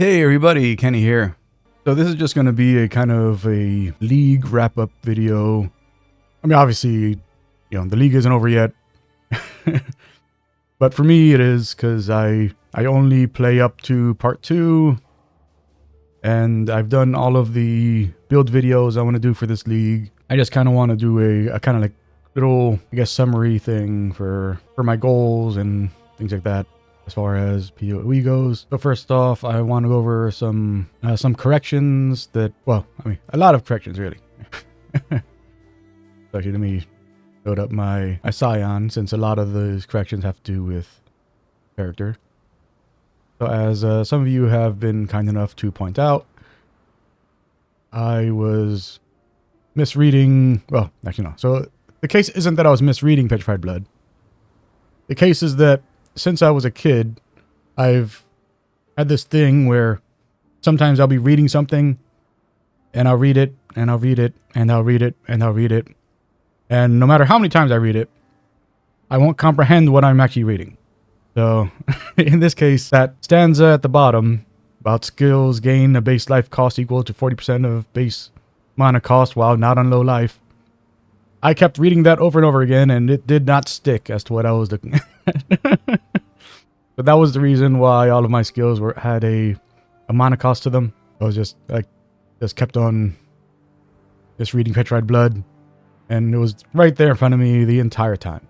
Hey everybody, Kenny here. So this is just going to be a kind of a league wrap-up video. I mean, obviously, the league isn't over yet. But for me it is, because I only play up to part 2. And I've done all of the build videos I want to do for this league. I just kind of want to do a kind of like little, I guess, summary thing for my goals and things like that, as far as PoE goes. So first off, I want to go over some corrections that, well, I mean, a lot of corrections really. Actually, let me load up my Scion, since a lot of those corrections have to do with character. So as some of you have been kind enough to point out, I was misreading, well, actually no. So the case isn't that I was misreading Petrified Blood. The case is that since I was a kid, I've had this thing where sometimes I'll be reading something and I'll read it and I'll read it and I'll read it and I'll read it. And no matter how many times I read it, I won't comprehend what I'm actually reading. So in this case, that stanza at the bottom about skills gain a base life cost equal to 40% of base mana cost while not on low life. I kept reading that over and over again, and it did not stick as to what I was looking at. But that was the reason why all of my skills had a mana cost to them. I was just kept on just reading Petrified Blood, and it was right there in front of me the entire time.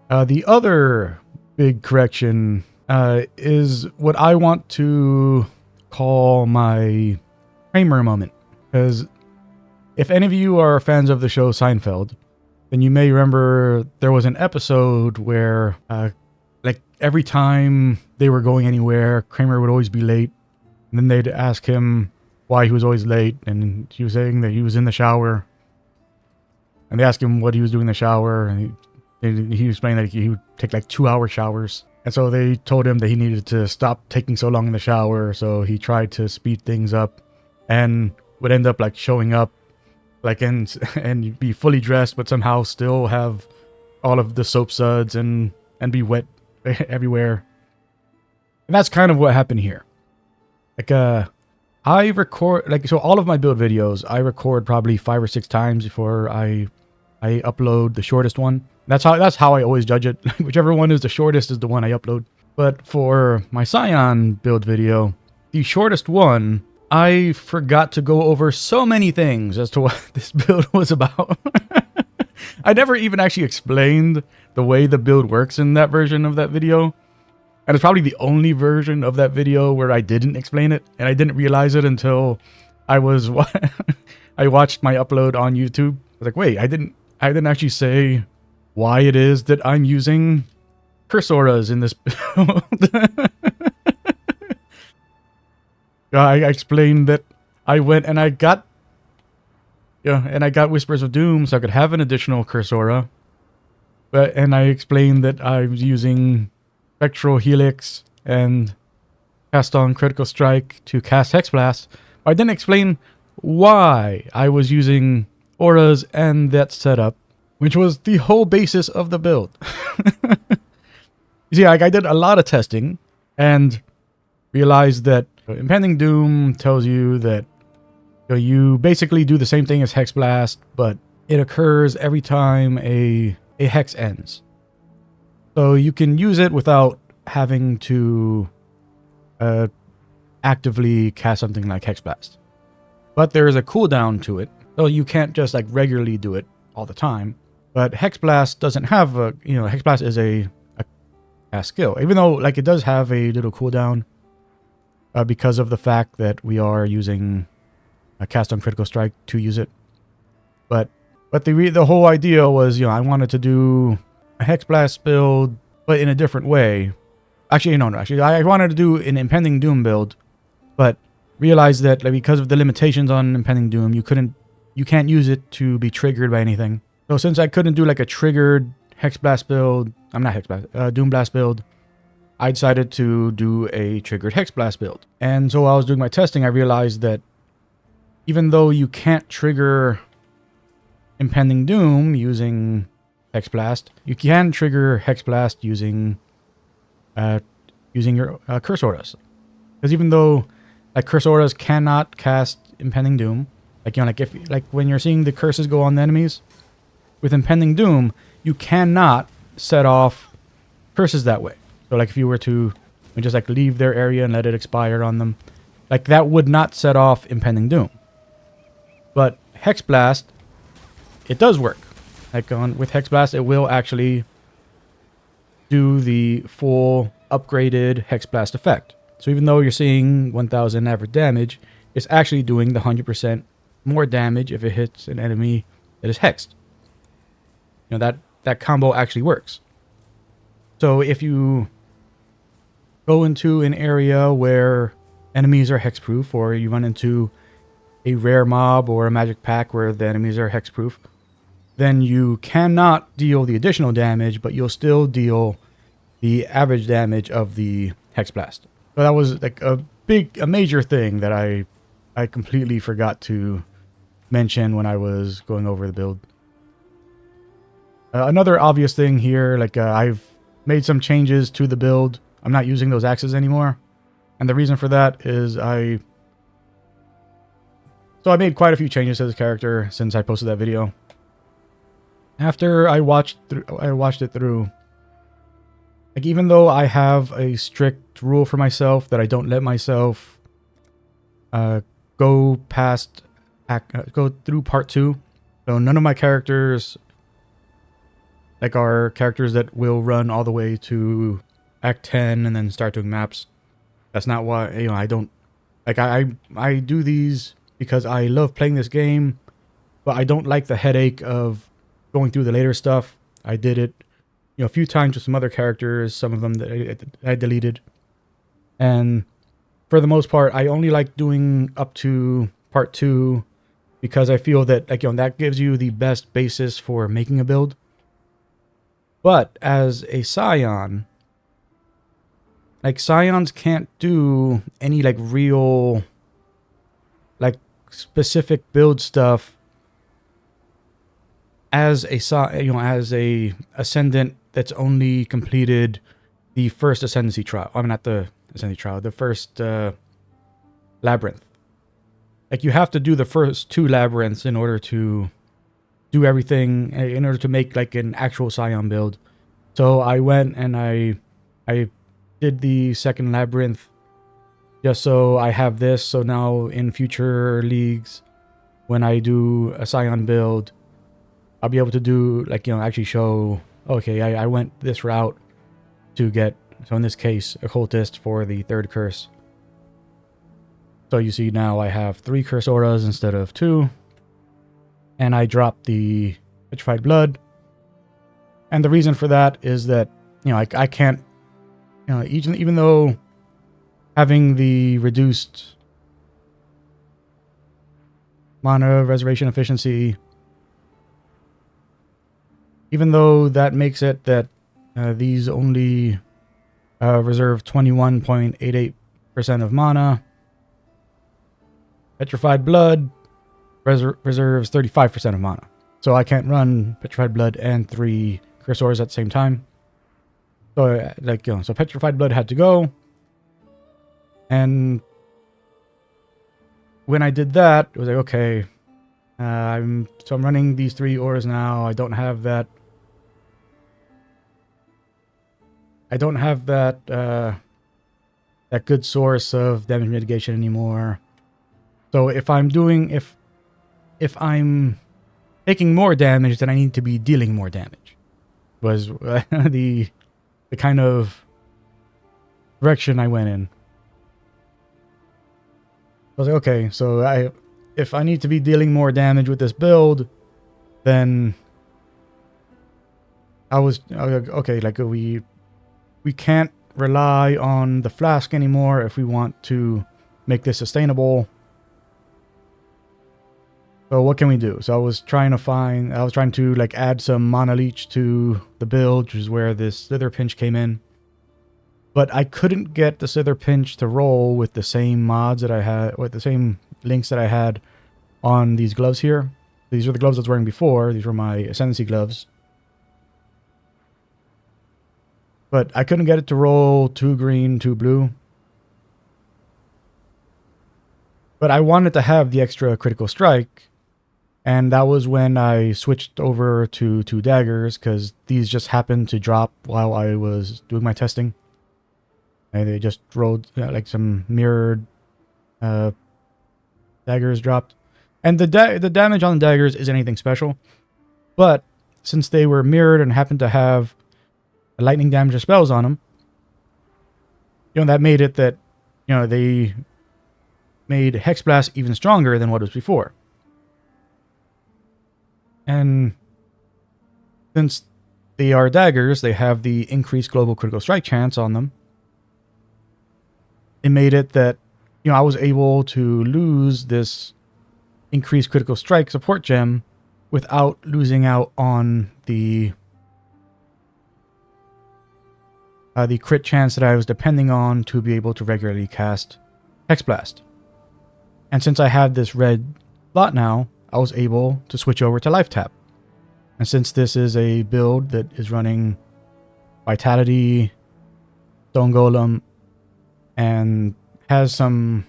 The other big correction is what I want to call my Kramer moment. Because if any of you are fans of the show Seinfeld, then you may remember there was an episode where like every time they were going anywhere, Kramer would always be late. And then they'd ask him why he was always late, and he was saying that he was in the shower. And they asked him what he was doing in the shower, and he explained that he would take like 2-hour showers. And so they told him that he needed to stop taking so long in the shower, so he tried to speed things up and would end up like showing up like and be fully dressed, but somehow still have all of the soap suds and be wet everywhere. And that's kind of what happened here. Like I record, like, so all of my build videos I record probably 5 or 6 times before I upload the shortest one. That's how I always judge it. Whichever one is the shortest is the one I upload. But for my Scion build video, the shortest one, I forgot to go over so many things as to what this build was about. I never even actually explained the way the build works in that version of that video. And it's probably the only version of that video where I didn't explain it. And I didn't realize it until I watched my upload on YouTube. I was like, wait, I didn't actually say why it is that I'm using curse auras in this build. I explained that I went and I got Whispers of Doom so I could have an additional curse aura. And I explained that I was using Spectral Helix and cast on Critical Strike to cast Hex Blast. I didn't explain why I was using auras and that setup, which was the whole basis of the build. You see, like, I did a lot of testing and realized that Impending Doom tells you that you basically do the same thing as Hex Blast, but it occurs every time a hex ends. So you can use it without having to actively cast something like Hex Blast. But there is a cooldown to it, so you can't just like regularly do it all the time. But Hex Blast doesn't have a, Hex Blast is a skill, even though like it does have a little cooldown because of the fact that we are using a cast on Critical Strike to use it. But the whole idea was, I wanted to do a Hex Blast build, but in a different way. Actually, no. Actually, I wanted to do an Impending Doom build, but realized that like, because of the limitations on Impending Doom, you can't use it to be triggered by anything. So since I couldn't do like a triggered Hex Blast build, Doom Blast build, I decided to do a triggered Hex Blast build. And so while I was doing my testing, I realized that even though you can't trigger Impending Doom using Hex Blast, you can trigger Hex Blast using your curse auras. Because even though like curse auras cannot cast Impending Doom, like like if like when you're seeing the curses go on the enemies with Impending Doom, you cannot set off curses that way. So like if you were to just like leave their area and let it expire on them, like that would not set off Impending Doom. But Hex Blast, it does work. Like with Hex Blast, it will actually do the full upgraded Hex Blast effect. So even though you're seeing 1000 average damage, it's actually doing the 100% more damage if it hits an enemy that is hexed. That combo actually works. So if you go into an area where enemies are hexproof, or you run into a rare mob or a magic pack where the enemies are hexproof, then you cannot deal the additional damage, but you'll still deal the average damage of the Hex Blast. So that was like a major thing that I completely forgot to mention when I was going over the build. Another obvious thing here, like I've made some changes to the build. I'm not using those axes anymore. And the reason for that is I made quite a few changes to this character since I posted that video. After I watched it through, like even though I have a strict rule for myself that I don't let myself go through part 2. So none of my characters like are characters that will run all the way to Act 10 and then start doing maps. That's not why, I don't like I do these because I love playing this game, but I don't like the headache of going through the later stuff. I did it a few times with some other characters, some of them that I deleted. And for the most part, I only like doing up to part 2 because I feel that that gives you the best basis for making a build. But as a Scion, like Scions can't do any like real like specific build stuff as a as a ascendant that's only completed the first ascendancy trial. I mean, not the ascendancy trial, the first labyrinth. Like you have to do the first 2 labyrinths in order to do everything, in order to make like an actual Scion build. So I went and I did the second labyrinth just so I have this. So now in future leagues, when I do a Scion build, I'll be able to do like, actually show, okay, I went this route to get, so in this case, Occultist for the 3rd curse. So you see now I have 3 curse auras instead of 2. And I dropped the Petrified Blood. And the reason for that is that, I can't, even though having the reduced mana reservation efficiency, even though that makes it that these only reserve 21.88% of mana, Petrified Blood reserves 35% of mana. So I can't run Petrified Blood and 3 curse auras at the same time. So so Petrified Blood had to go. And when I did that, it was like, okay, I'm running these 3 auras now. I don't have that that good source of damage mitigation anymore. So if I'm taking more damage, then I need to be dealing more damage. Was the kind of direction I went in. I was like, okay, so if I need to be dealing more damage with this build, then I was okay, like we can't rely on the flask anymore if we want to make this sustainable. So what can we do? So I was trying to like add some mana leech to the build, which is where this Slither Pinch came in. But I couldn't get the Slither Pinch to roll with the same mods that I had, with the same links that I had on these gloves here. These are the gloves I was wearing before. These were my Ascendancy gloves. But I couldn't get it to roll 2 green, 2 blue. But I wanted to have the extra critical strike, and that was when I switched over to 2 daggers, because these just happened to drop while I was doing my testing. And they just rolled, like some mirrored daggers dropped. And the damage on the daggers isn't anything special. But since they were mirrored and happened to have lightning damage or spells on them, that made it that, they made Hex Blast even stronger than what it was before. And since they are daggers, they have the increased global critical strike chance on them. It made it that, I was able to lose this increased critical strike support gem without losing out on the crit chance that I was depending on to be able to regularly cast Hex Blast. And since I have this red slot now, I was able to switch over to Life Tap. And since this is a build that is running Vitality, Stone Golem, and has some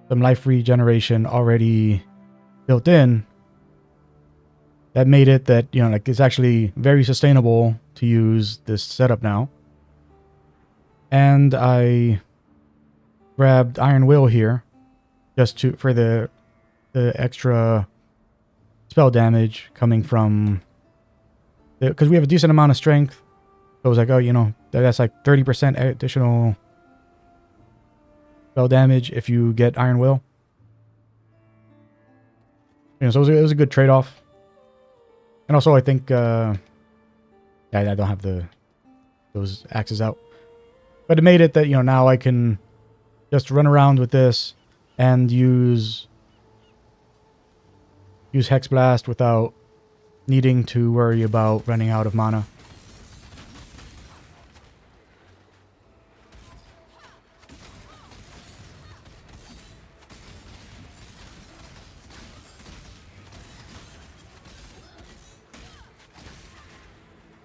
life regeneration already built in, that made it that, it's actually very sustainable to use this setup now. And I grabbed Iron Will here just for the extra spell damage coming from, because we have a decent amount of strength. So I was like, oh, that's like 30% additional spell damage if you get Iron Will. So it was a good trade-off. And also, I think, I don't have those axes out. But it made it that, now I can just run around with this and use Hex Blast without needing to worry about running out of mana.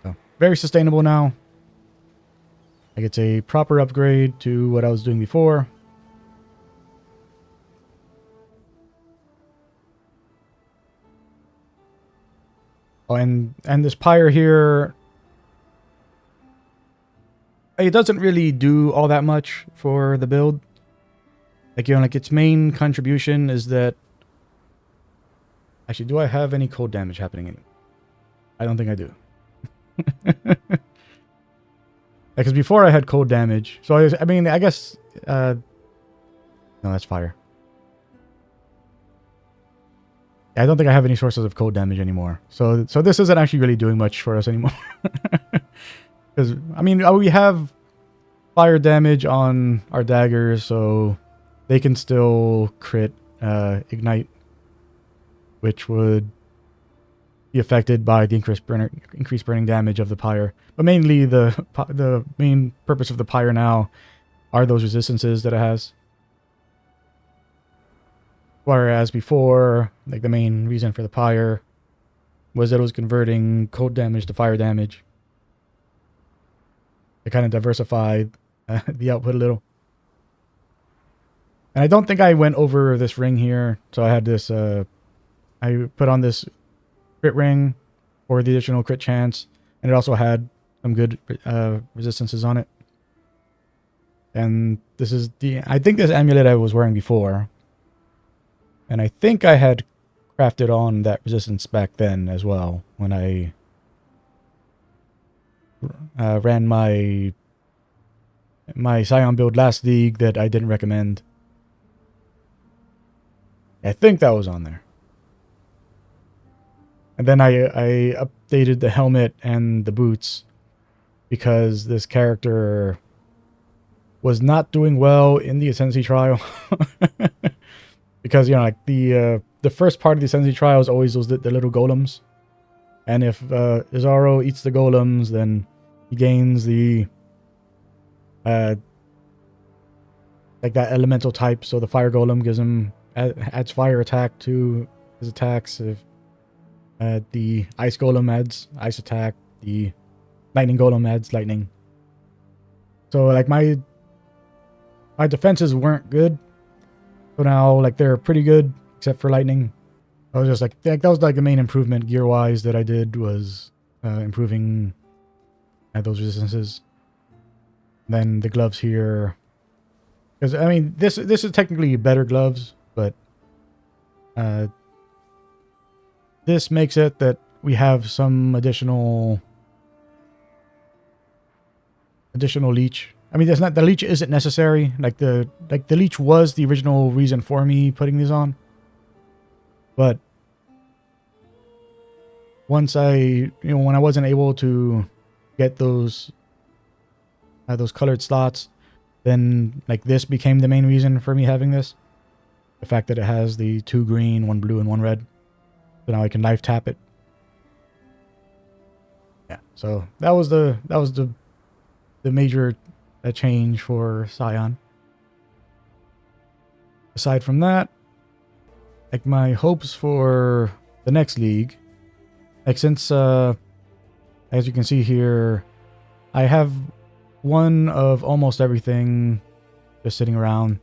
So, very sustainable now. Like, it's a proper upgrade to what I was doing before. Oh, and this pyre here, it doesn't really do all that much for the build. Like, like its main contribution is that... Actually, do I have any cold damage happening anymore? I don't think I do. Because before I had cold damage. So, I guess... no, that's fire. I don't think I have any sources of cold damage anymore. So this isn't actually really doing much for us anymore. Because, we have fire damage on our daggers, so they can still crit Ignite, which would be affected by the increased burning damage of the pyre. But mainly the main purpose of the pyre now are those resistances that it has. Whereas before, like, the main reason for the pyre was that it was converting cold damage to fire damage. It kind of diversified the output a little. And I don't think I went over this ring here. So I had this, I put on this crit ring for the additional crit chance. And it also had some good resistances on it. And this is I think this amulet I was wearing before. And I think I had crafted on that resistance back then as well, when I ran my Scion build last league that I didn't recommend. I think that was on there. And then I updated the helmet and the boots because this character was not doing well in the Ascendancy trial. Because, like, the first part of the Ascendancy trial is always the little golems. And if Izaro eats the golems, then he gains the like that elemental type. So the fire golem gives him adds fire attack to his attacks. If the ice golem adds ice attack, the lightning golem adds lightning. So like my defenses weren't good. So now like they're pretty good except for lightning. I was just like that was like the main improvement gear wise that I did was improving those resistances. Then the gloves here, because I mean this is technically better gloves, but this makes it that we have some additional leech. I mean, the leech isn't necessary. Like the leech was the original reason for me putting these on, but once when I wasn't able to get those colored slots, then like this became the main reason for me having this. The fact that it has the 2 green, 1 blue, and 1 red. So now I can life tap it. Yeah. So that was the major change for Scion. Aside from that, like my hopes for the next league, like since as you can see here, I have one of almost everything just sitting around.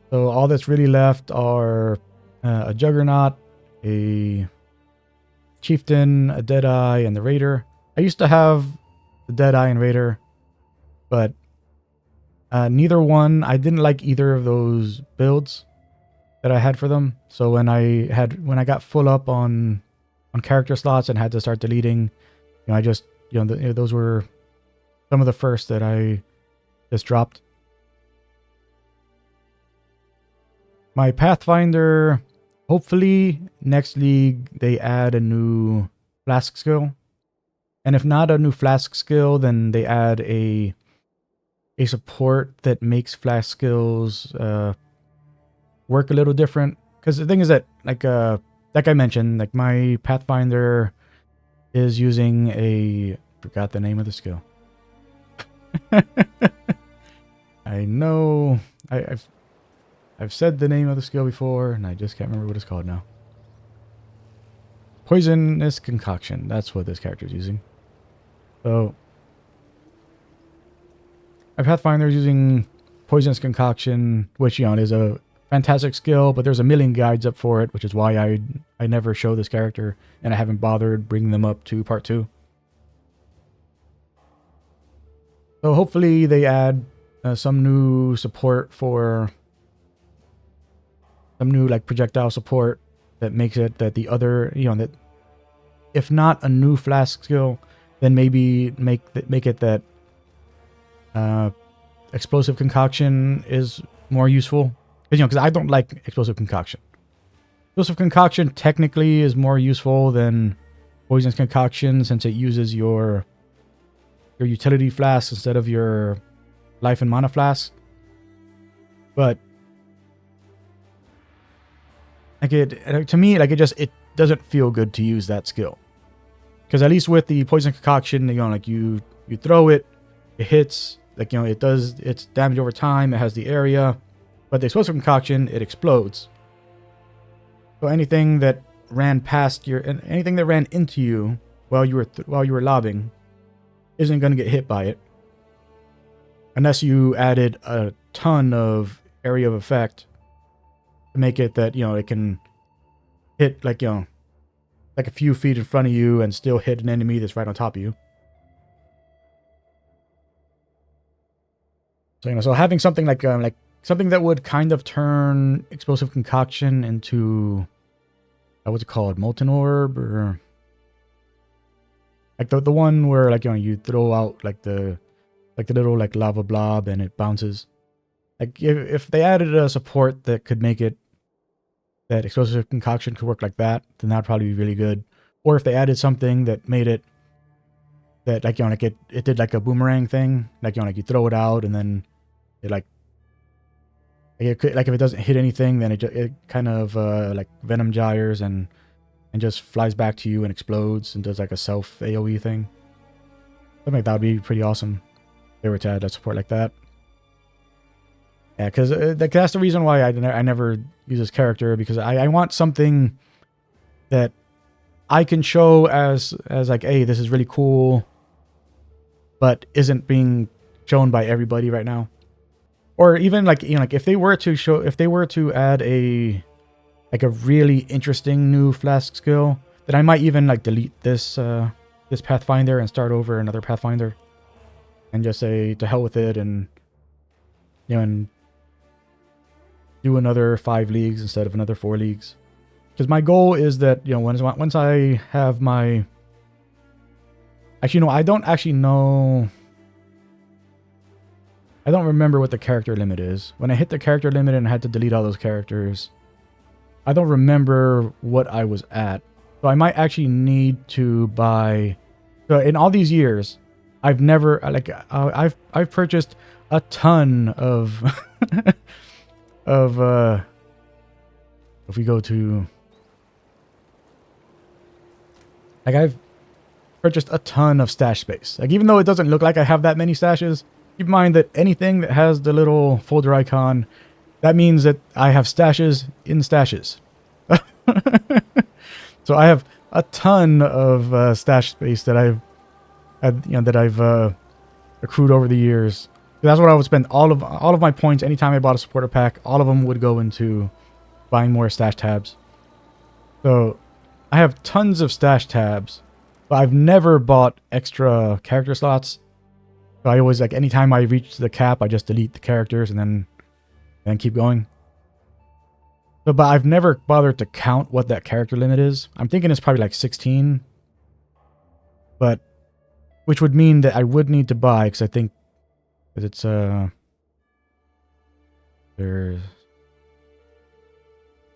So all that's really left are a Juggernaut, a Chieftain, a Deadeye, and the Raider. I used to have the Deadeye and Raider, but neither one, I didn't like either of those builds that I had for them. So when I got full up on character slots and had to start deleting, I just, those were some of the first that I just dropped. My Pathfinder, hopefully next league they add a new flask skill. And if not a new flask skill, then they add a support that makes flask skills work a little different. Because the thing is that, like I mentioned, like my Pathfinder is using forgot the name of the skill. I know I've said the name of the skill before, and I just can't remember what it's called now. Poisonous Concoction. That's what this character is using. So, my Pathfinder is using Poisonous Concoction, which, is a fantastic skill, but there's a million guides up for it, which is why I never show this character, and I haven't bothered bringing them up to part 2. So hopefully they add some new support for some new like projectile support that makes it that the other, that if not a new flask skill, then maybe make it that explosive concoction is more useful. Because I don't like explosive concoction. Explosive concoction technically is more useful than poisonous concoction since it uses your utility flask instead of your life and mana flask. But like to me, like it doesn't feel good to use that skill. Because at least with the poison concoction, like you throw it, it hits, like it does its damage over time. It has the area, but the explosive concoction, it explodes. So anything that ran anything that ran into you while you were lobbing, isn't going to get hit by it, unless you added a ton of area of effect to make it that it can hit like a few feet in front of you and still hit an enemy that's right on top of you. So so having something like something that would kind of turn explosive concoction into what's it called, molten orb, or like the one where you throw out the little lava blob and it bounces. Like if they added a support that could make it that explosive concoction could work like that, then that'd probably be really good. Or if they added something that made it that it did like a boomerang thing, you throw it out and then it if it doesn't hit anything, then it kind of like venom gyres and just flies back to you and explodes and does like a self AoE thing. Something like that would be pretty awesome if they were to add a support like that. Yeah, because that's the reason why I never use this character, because I want something that I can show as like, hey, this is really cool, but isn't being shown by everybody right now. Or even like, you know, like if they were to add a really interesting new flask skill, then I might even like delete this this Pathfinder and start over another Pathfinder, and just say to hell with it, and you know, and do another 5 leagues instead of another 4 leagues. Because my goal is that, you know, once I have my, actually no, I don't actually know. I don't remember what the character limit is. When I hit the character limit and I had to delete all those characters, I don't remember what I was at. So I might actually need to buy. So in all these years, I've never I've purchased a ton of of if we go to, like, I've purchased a ton of stash space. Like, even though it doesn't look like I have that many stashes, keep in mind that anything that has the little folder icon, that means that I have stashes in stashes. So I have a ton of stash space that I've had, you know, that I've accrued over the years. That's what I would spend all of my points anytime I bought a supporter pack. All of them would go into buying more stash tabs. So I have tons of stash tabs, but I've never bought extra character slots. So I always, like, anytime I reach the cap, I just delete the characters and then keep going. So, but I've never bothered to count what that character limit is. I'm thinking it's probably like 16. But, which would mean that I would need to buy, because I think that it's, there's,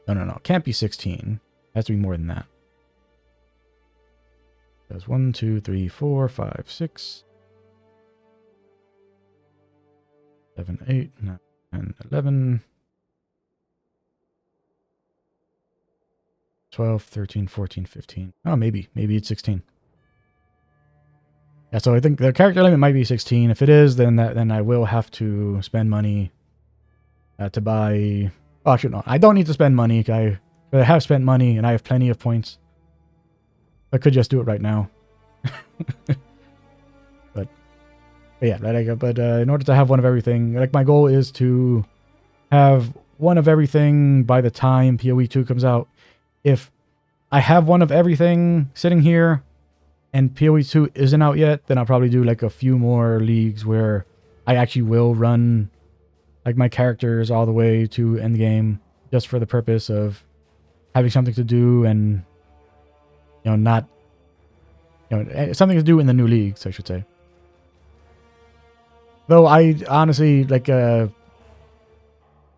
no, it can't be 16. It has to be more than that. There's 1, 2, 3, 4, 5, 6, 7, 8, 9, 10, 11, 12, 13, 14, 15. Oh, maybe it's 16. Yeah, so I think the character limit might be 16. If it is, then I will have to spend money to buy. Oh, actually, no, I don't need to spend money. I have spent money and I have plenty of points. I could just do it right now. but yeah, right. But in order to have one of everything, like, my goal is to have one of everything by the time PoE 2 comes out. If I have one of everything sitting here and PoE 2 isn't out yet, then I'll probably do like a few more leagues where I actually will run like my characters all the way to endgame, just for the purpose of having something to do, and, you know, not, you know, something to do in the new leagues, I should say. Though I honestly, like,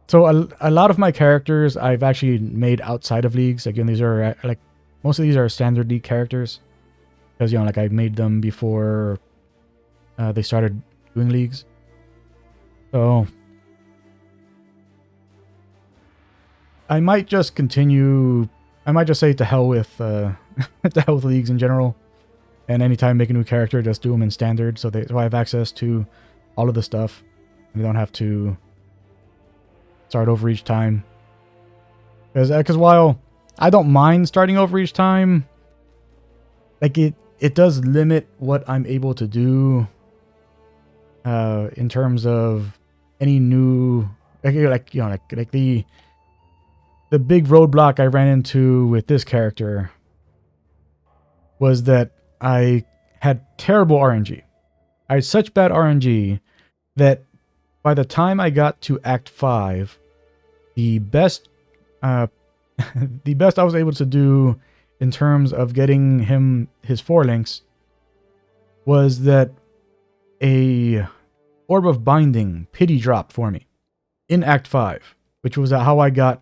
so a lot of my characters I've actually made outside of leagues. Again, these are, like, most of these are standard league characters, because, you know, like, I made them before they started doing leagues. So I might just continue. I might just say to hell with to hell with leagues in general, and anytime I make a new character, just do them in standard, so I have access to all of the stuff, and I don't have to start over each time. Because while I don't mind starting over each time, like, it does limit what I'm able to do in terms of any new, like, you know, like the big roadblock I ran into with this character was that I had terrible RNG. I had such bad RNG that by the time I got to Act 5, the best the best I was able to do in terms of getting him his 4 links was that a Orb of Binding pity dropped for me in Act 5, which was how I got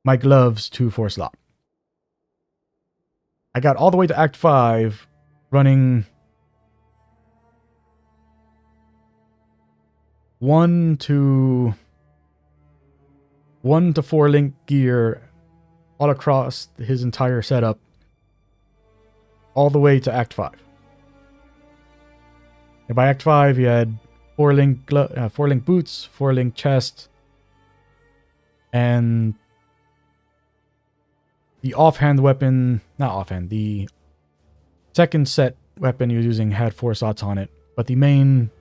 my gloves to 4 slot. I got all the way to Act 5 running 1 to 4 link gear all across his entire setup, all the way to Act 5. And by Act 5, he had 4 link boots, 4 link chest, and the offhand weapon, not offhand, the second set weapon he was using had 4 slots on it, but the main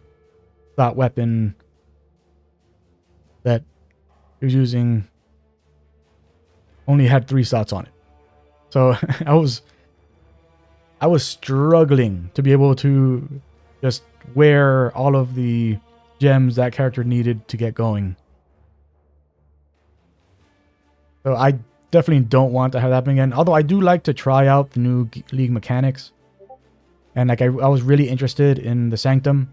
thought weapon that he was using only had 3 slots on it. So I was struggling to be able to just wear all of the gems that character needed to get going. So I definitely don't want to have that happen again. Although I do like to try out the new League mechanics. And like I was really interested in the Sanctum.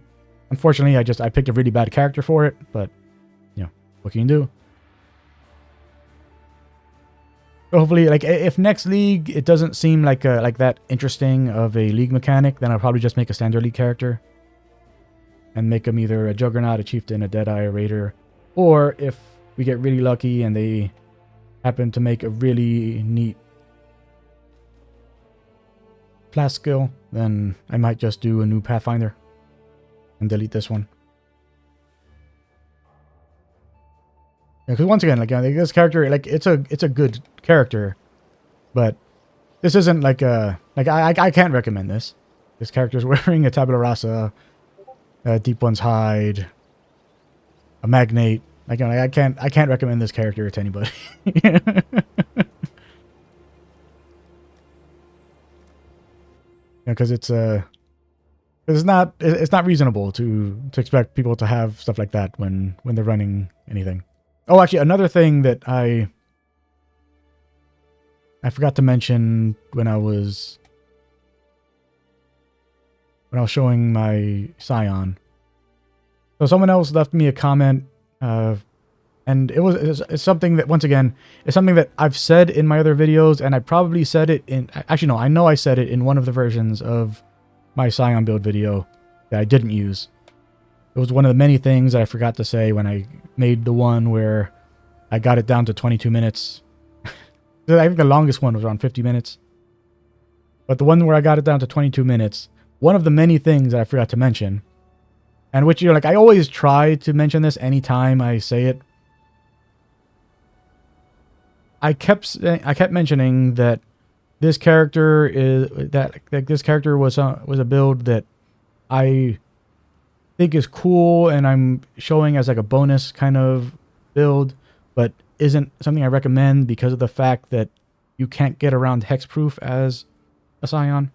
Unfortunately, I picked a really bad character for it, but you know, what can you do? So hopefully, like if next League it doesn't seem like that interesting of a League mechanic, then I'll probably just make a standard League character. And make them either a Juggernaut, a Chieftain, a Deadeye, a Raider. Or if we get really lucky and they happen to make a really neat class skill, then I might just do a new Pathfinder and delete this one. Because once again, like this character, like it's a good character, but this isn't like I can't recommend this. This character is wearing a Tabula Rasa, a Deep One's Hide, a Magnate. Like I can't recommend this character to anybody. Because it's not reasonable to expect people to have stuff like that when they're running anything. Oh, actually, another thing that I forgot to mention when I was showing my Scion. So someone else left me a comment, and it's something that, once again, it's something that I've said in my other videos, and I probably said it in, actually no, I know I said it in one of the versions of my Scion build video that I didn't use. It was one of the many things that I forgot to say when I made the one where I got it down to 22 minutes. I think the longest one was around 50 minutes. But the one where I got it down to 22 minutes, one of the many things that I forgot to mention, and which, like, I always try to mention this anytime I say it. I kept mentioning that this character was a build that I think is cool and I'm showing as like a bonus kind of build, but isn't something I recommend because of the fact that you can't get around hexproof as a Scion.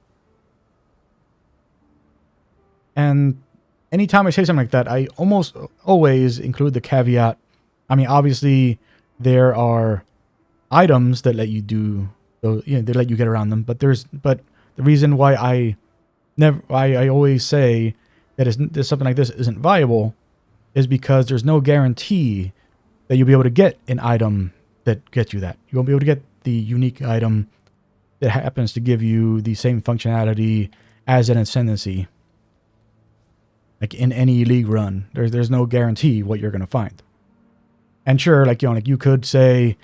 And anytime I say something like that, I almost always include the caveat. I mean, obviously there are items that let you do, they let you get around them, but the reason why I always say that something like this isn't viable is because there's no guarantee that you'll be able to get an item that gets you that. You won't be able to get the unique item that happens to give you the same functionality as an Ascendancy. Like in any League run, there's no guarantee what you're going to find. And sure, like, like you could say,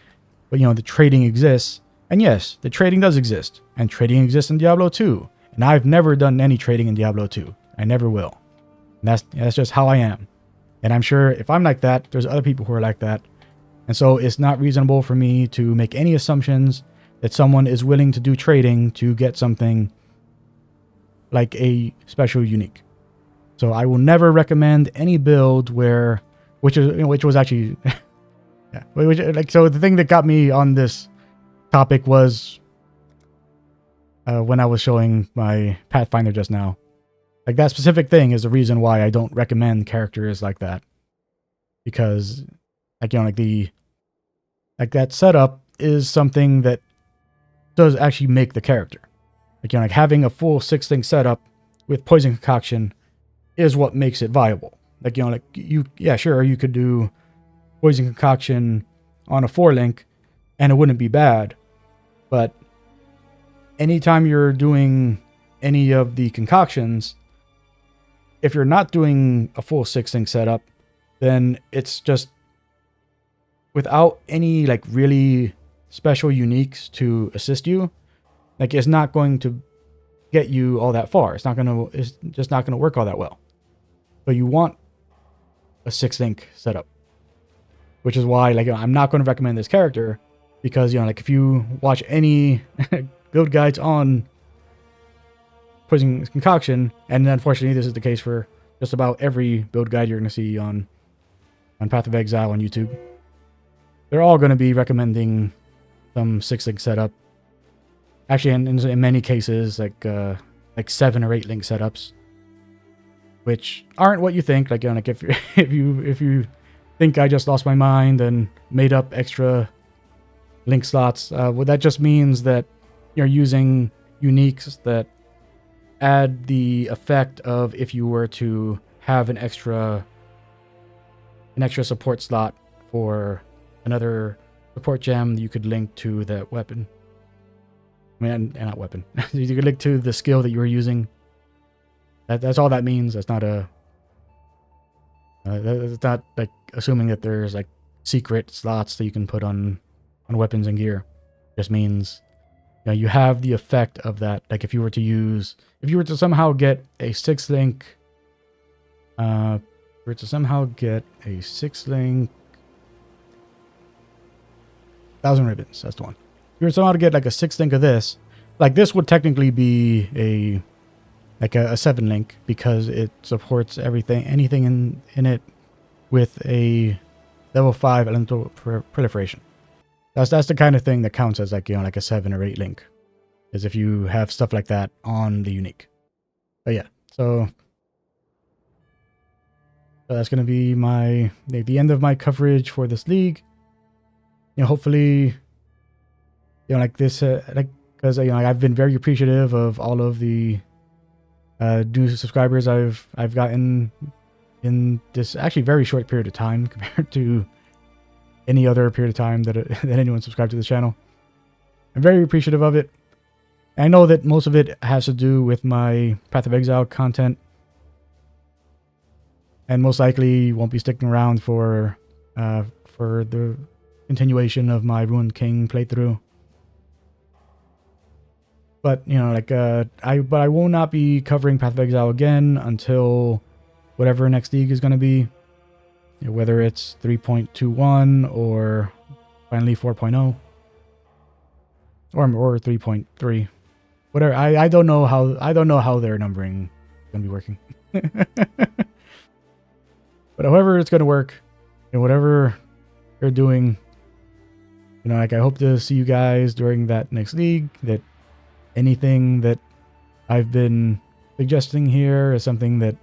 but the trading exists. And yes, the trading does exist. And trading exists in Diablo 2. And I've never done any trading in Diablo 2. I never will. And that's just how I am. And I'm sure if I'm like that, there's other people who are like that. And so it's not reasonable for me to make any assumptions that someone is willing to do trading to get something like a special unique. So I will never recommend any build which was actually, yeah. So the thing that got me on this topic was when I was showing my Pathfinder just now. Like that specific thing is the reason why I don't recommend characters like that. Because like that setup is something that does actually make the character. Like having a full 6-thing setup with poison concoction is what makes it viable. Like sure, you could do poison concoction on a 4-link and it wouldn't be bad. But anytime you're doing any of the concoctions, if you're not doing a full 6-thing setup, then it's just without any like really special uniques to assist you, like it's not going to get you all that far. It's just not gonna work all that well. So you want a 6-thing setup, which is why I'm not going to recommend this character, because if you watch any build guides on poison concoction, and unfortunately this is the case for just about every build guide you're going to see on Path of Exile on YouTube. They're all going to be recommending some 6-link setup. Actually, in many cases, like 7 or 8 link setups, which aren't what you think. Like, like if you think I just lost my mind and made up extra link slots, well, that just means that you're using uniques that add the effect of if you were to have an extra support slot for another support gem, you could link to that weapon. I mean, and not weapon. You could link to the skill that you were using. That's all that means. That's not a. That's not like assuming that there's like secret slots that you can put on weapons and gear. It just means, you know, you have the effect of that. Like if you were to somehow get a 6-link, Thousand Ribbons. That's the one. If you were somehow to get like a 6-link of this, like this would technically be a 7-link because it supports anything in it with a level 5 elemental proliferation. That's the kind of thing that counts as like, you know, like a 7 or 8 link, is if you have stuff like that on the unique. But yeah, so that's gonna be the end of my coverage for this league. You know, hopefully, you know, like this, because you know, I've been very appreciative of all of the new subscribers I've gotten in this actually very short period of time compared to any other period of time that anyone subscribed to this channel. I'm very appreciative of it. I know that most of it has to do with my Path of Exile content, and most likely won't be sticking around for the continuation of my Ruined King playthrough. But you know, like I will not be covering Path of Exile again until whatever next league is going to be, you know, whether it's 3.21 or finally 4.0 or 3.3, whatever. I don't know how their numbering is going to be working. But however it's going to work, and whatever they're doing, you know, like I hope to see you guys during that next league. That anything that I've been suggesting here is something that,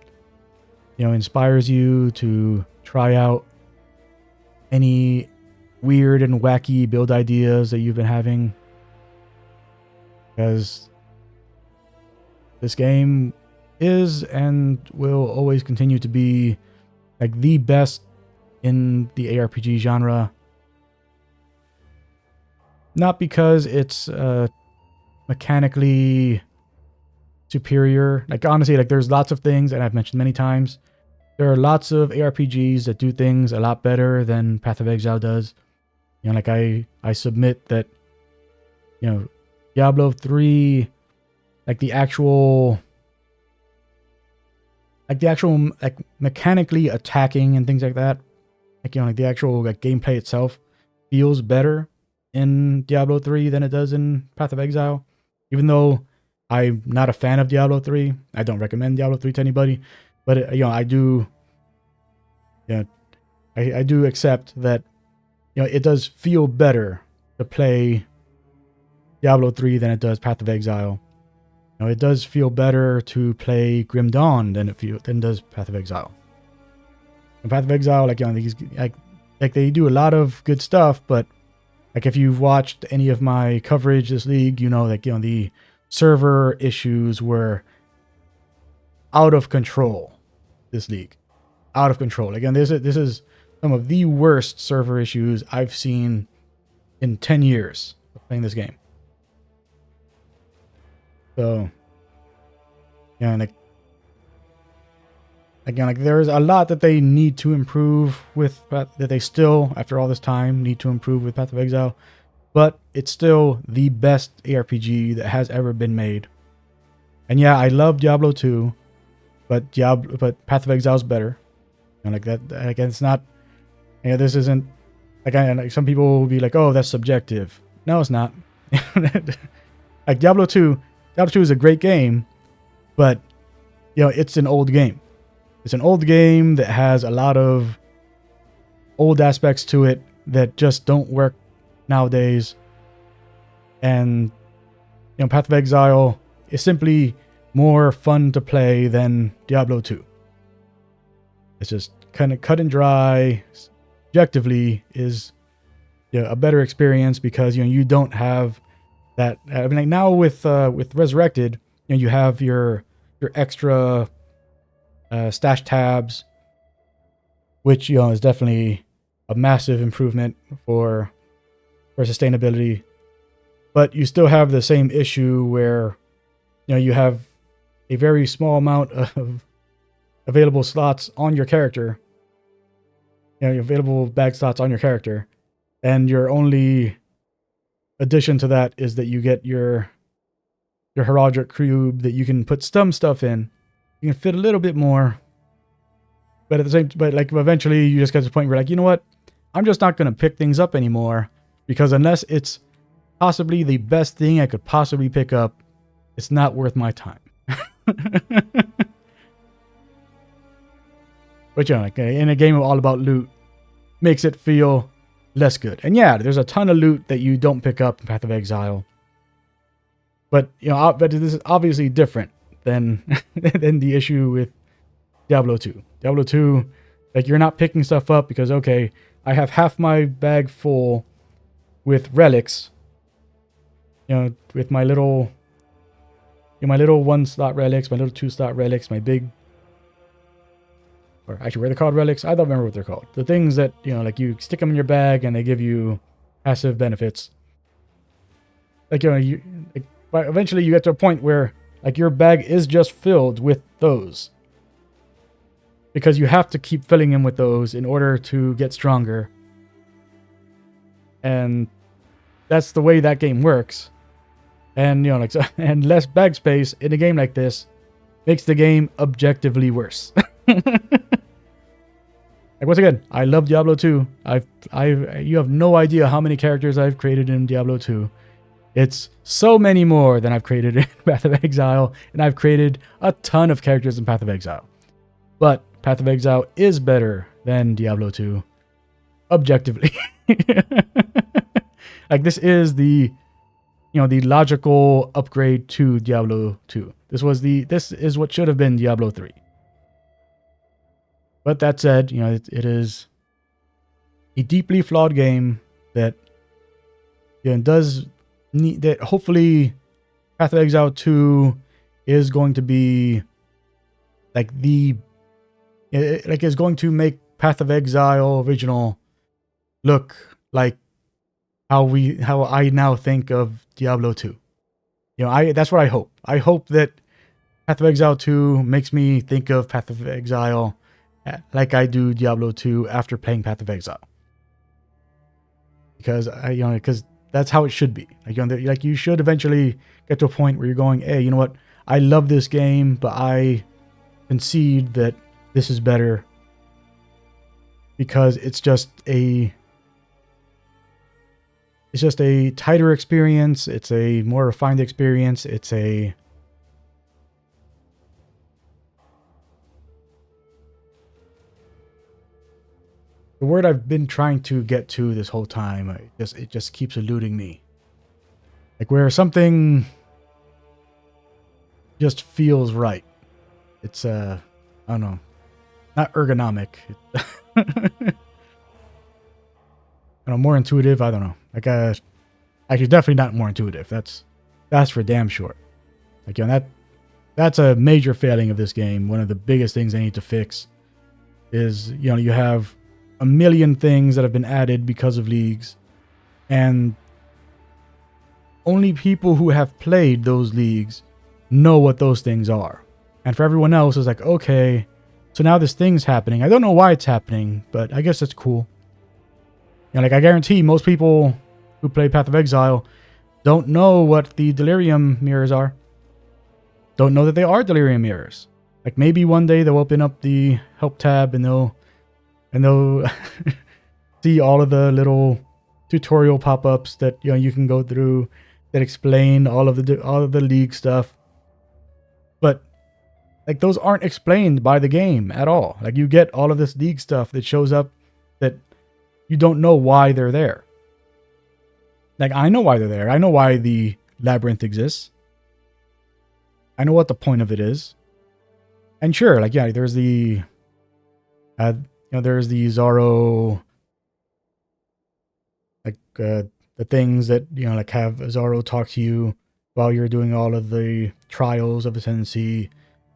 you know, inspires you to try out any weird and wacky build ideas that you've been having, because this game is and will always continue to be like the best in the ARPG genre. Not because it's mechanically superior. Like honestly, like there's lots of things, and I've mentioned many times, there are lots of ARPGs that do things a lot better than Path of Exile does. You know, like I submit that, you know, Diablo 3, like the actual like mechanically attacking and things like that, like, you know, like the actual like gameplay itself feels better in Diablo 3 than it does in Path of Exile. Even though I'm not a fan of Diablo 3, I don't recommend Diablo 3 to anybody. But you know, I do accept that, you know, it does feel better to play Diablo 3 than it does Path of Exile. You know, it does feel better to play Grim Dawn than it does Path of Exile. And Path of Exile, like, you know, these like they do a lot of good stuff, but like if you've watched any of my coverage this league, you know, like, you know, the server issues were out of control. This league, out of control. Again, this is some of the worst server issues I've seen in 10 years of playing this game. So, yeah, and like, again, like there's a lot that they need to improve with, that they still, after all this time, need to improve with Path of Exile. But it's still the best ARPG that has ever been made. And yeah, I love Diablo 2, but Path of Exile is better. And like that, again, it's not. Yeah, this isn't like some people will be like, "Oh, that's subjective." No, it's not. Like Diablo 2 is a great game, but you know, it's an old game. It's an old game that has a lot of old aspects to it that just don't work nowadays. And Path of Exile is simply more fun to play than Diablo 2. It's just kind of cut and dry. Objectively is a better experience because you don't have that. I mean, like now with Resurrected, you have your extra stash tabs, which is definitely a massive improvement for sustainability. But you still have the same issue where you have a very small amount of available slots on your character. Available bag slots on your character, and your only addition to that is that you get your heraldic cube that you can put some stuff in. You can fit a little bit more, but eventually you just get to the point where you know what, I'm just not going to pick things up anymore, because unless it's possibly the best thing I could possibly pick up, it's not worth my time. But in a game all about loot, makes it feel less good. And yeah, there's a ton of loot that you don't pick up in Path of Exile. But but this is obviously different than than the issue with Diablo 2. Diablo 2, you're not picking stuff up because okay, I have half my bag full with relics. With my little 1-slot relics, my little 2-slot relics, my big. Or actually, were they called relics? I don't remember what they're called. The things that, you stick them in your bag and they give you passive benefits. But eventually you get to a point where, your bag is just filled with those. Because you have to keep filling them with those in order to get stronger. And that's the way that game works. And, and less bag space in a game like this makes the game objectively worse. Once again, I love Diablo 2. You have no idea how many characters I've created in Diablo 2. It's so many more than I've created in Path of Exile, and I've created a ton of characters in Path of Exile. But Path of Exile is better than Diablo 2, objectively. This is the logical upgrade to Diablo 2. This is what should have been Diablo 3. But that said, it is a deeply flawed game that does need that. Hopefully, Path of Exile 2 is going to be is going to make Path of Exile original look like how I now think of Diablo 2. That's what I hope. I hope that Path of Exile 2 makes me think of Path of Exile like I do Diablo 2 after playing Path of Exile. Because because that's how it should be. You should eventually get to a point where you're going, hey, you know what? I love this game, but I concede that this is better because it's just a tighter experience. It's a more refined experience. The word I've been trying to get to this whole time, it just keeps eluding me. Where something just feels right. It's I don't know, not ergonomic. More intuitive. I don't know. Actually, definitely not more intuitive. That's for damn sure. That's a major failing of this game. One of the biggest things they need to fix is you have a million things that have been added because of leagues, and only people who have played those leagues know what those things are. And for everyone else, it's okay, so now this thing's happening. I don't know why it's happening, but I guess it's cool. I guarantee most people who play Path of Exile don't know what the Delirium mirrors are. Don't know that they are Delirium mirrors. Maybe one day they'll open up the help tab and they'll see all of the little tutorial pop-ups that you can go through that explain all of the league stuff. But like those aren't explained by the game at all. Like you get all of this league stuff that shows up that you don't know why they're there. Like I know why they're there. I know why the labyrinth exists. I know what the point of it is. And sure, like yeah, there's the there's the Zorro, like the things that like have Zorro talk to you while you're doing all of the trials of ascendancy,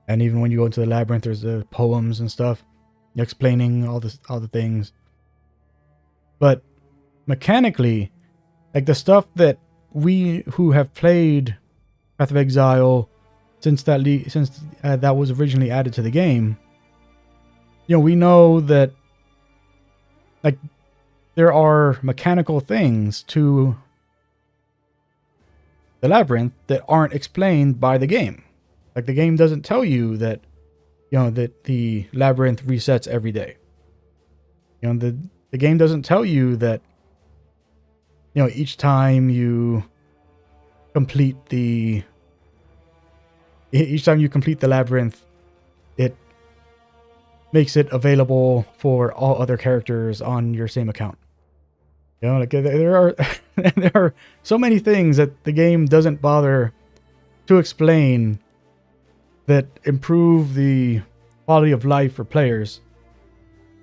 and even when you go into the labyrinth, there's the poems and stuff explaining all the things. But mechanically, like the stuff that we who have played Path of Exile since that was originally added to the game, we know that like there are mechanical things to the labyrinth that aren't explained by the game. Like the game doesn't tell you that that the labyrinth resets every day. The game doesn't tell you that each time you complete the labyrinth, it makes it available for all other characters on your same account. Like there are so many things that the game doesn't bother to explain that improve the quality of life for players.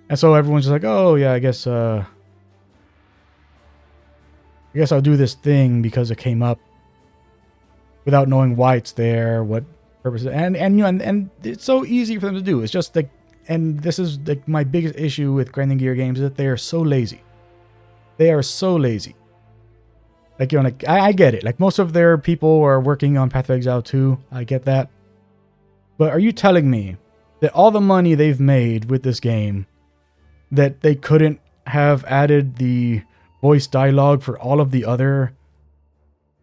And so everyone's just like, oh yeah, I guess I'll do this thing because it came up, without knowing why it's there, what purpose, and it's so easy for them to do. It's just like, and this is like my biggest issue with grinding gear games, is that they are so lazy. They are so lazy. Like like I get it. Like most of their people are working on Path of Exile 2. I get that. But are you telling me that all the money they've made with this game, that they couldn't have added the voice dialogue for all of the other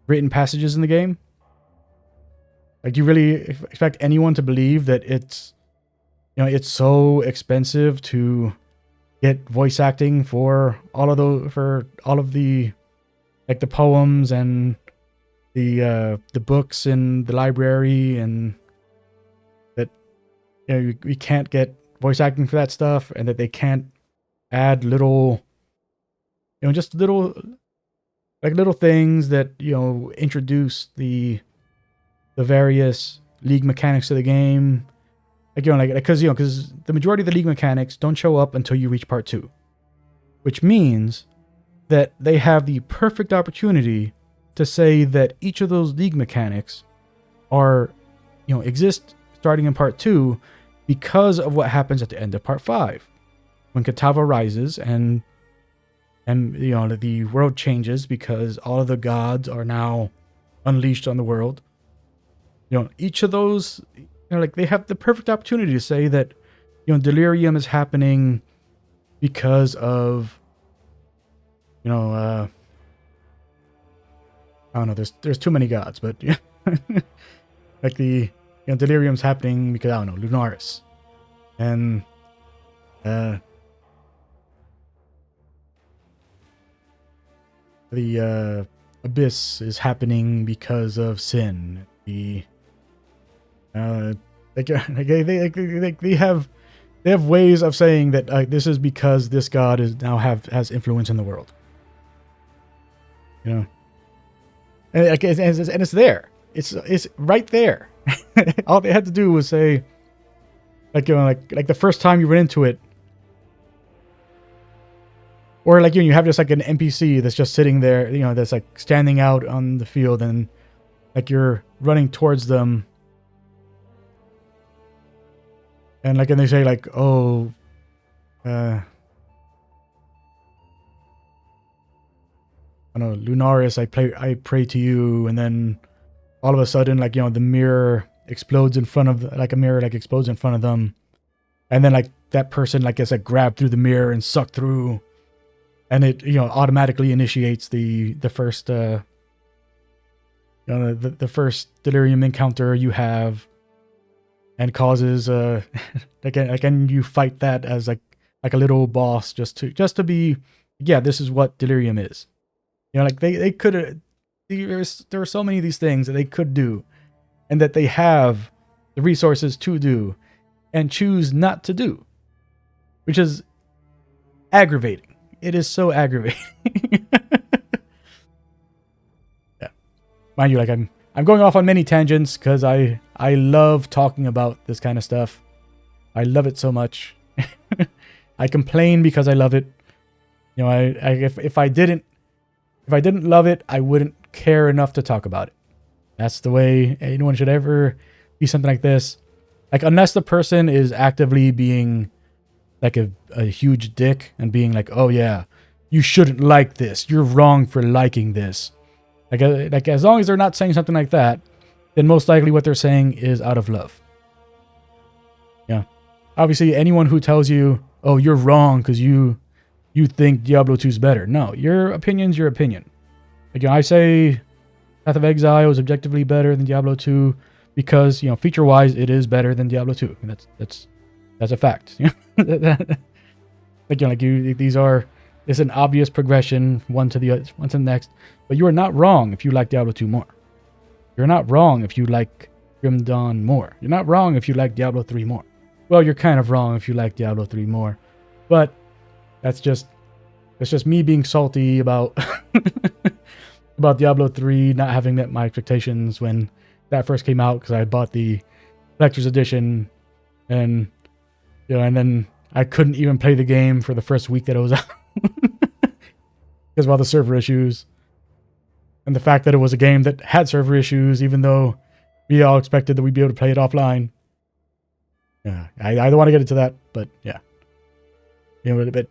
written passages in the game? Like, do you really expect anyone to believe that it's it's so expensive to get voice acting for all of the like the poems and the books in the library, and that we can't get voice acting for that stuff, and that they can't add little just little things that introduce the various league mechanics to the game. Like because the majority of the league mechanics don't show up until you reach part 2, which means that they have the perfect opportunity to say that each of those league mechanics are exist starting in part 2 because of what happens at the end of part 5, when Katava rises and the world changes because all of the gods are now unleashed on the world. Each of those, like they have the perfect opportunity to say that delirium is happening because of I don't know, there's too many gods, but like the delirium's happening because, I don't know, Lunaris, and the abyss is happening because of sin. The they have ways of saying that this is because this god has influence in the world. And it's there. It's right there. All they had to do was say, like the first time you run into it, or like you have just like an NPC that's just sitting there, that's like standing out on the field, and like you're running towards them, and they say like, oh, I don't know, Lunaris, I pray to you, and then all of a sudden, like the mirror explodes in front of explodes in front of them, and then like that person gets grabbed through the mirror and sucked through, and it automatically initiates the first the first delirium encounter you have, and causes and you fight that as like a little boss just to be, yeah, this is what delirium is. They could, there are so many of these things that they could do, and that they have the resources to do and choose not to do, which is aggravating. It is so aggravating. Yeah. Mind you, like I'm going off on many tangents because I love talking about this kind of stuff. I love it so much. I complain because I love it. You know, if I didn't love it, I wouldn't care enough to talk about it. That's the way anyone should ever be something like this. Like, unless the person is actively being like a huge dick and being like, oh yeah, you shouldn't like this. You're wrong for liking this. Like as long as they're not saying something like that, then most likely what they're saying is out of love. Yeah. Obviously, anyone who tells you, oh, you're wrong because you think Diablo 2 is better. No, your opinion's your opinion. Like, I say Path of Exile is objectively better than Diablo 2 because, feature-wise, it is better than Diablo 2. And that's a fact. It's an obvious progression, one to the next. But you are not wrong if you like Diablo 2 more. You're not wrong if you like Grim Dawn more. You're not wrong if you like Diablo 3 more. Well, you're kind of wrong if you like Diablo 3 more. But that's just me being salty about about Diablo 3 not having met my expectations when that first came out, because I bought the collector's edition, and and then I couldn't even play the game for the first week that it was out because of all the server issues. And the fact that it was a game that had server issues, even though we all expected that we'd be able to play it offline. Yeah, I don't want to get into that, but yeah. But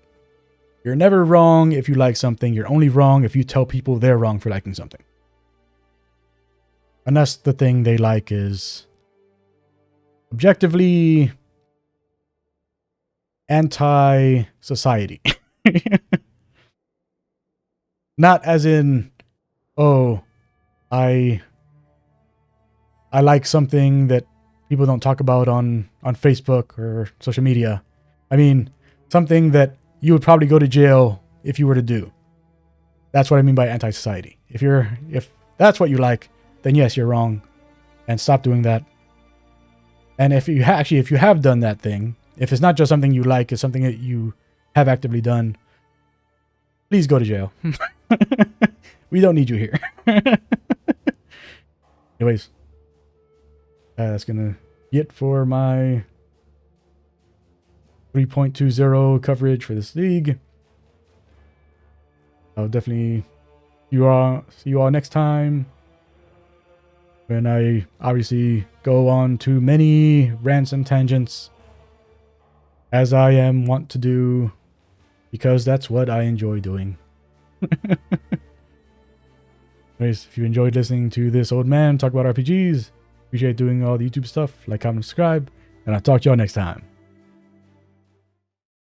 you're never wrong if you like something. You're only wrong if you tell people they're wrong for liking something. Unless the thing they like is objectively anti-society. Not as in, oh, I like something that people don't talk about on Facebook or social media. I mean, something that you would probably go to jail if you were to do. That's what I mean by anti-society. If that's what you like, then yes, you're wrong, and stop doing that. And if you have done that thing, if it's not just something you like, it's something that you have actively done, please go to jail. We don't need you here. Anyways, that's gonna be it for my 3.20 coverage for this league. I'll definitely see you all next time, when I obviously go on to many rants and tangents, as I am wont to do, because that's what I enjoy doing. Anyways, if you enjoyed listening to this old man talk about RPGs, appreciate doing all the YouTube stuff, like, comment, subscribe, and I'll talk to y'all next time.